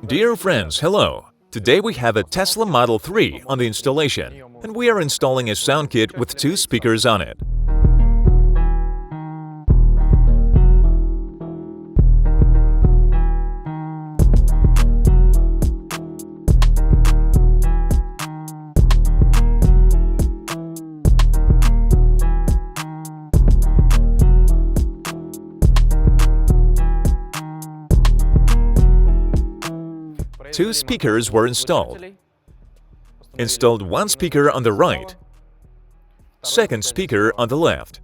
Dear friends, hello! Today we have a Tesla Model 3 on the installation, and we are installing a sound kit with 2 speakers on it. Two speakers were installed. Installed one speaker on the right, second speaker on the left.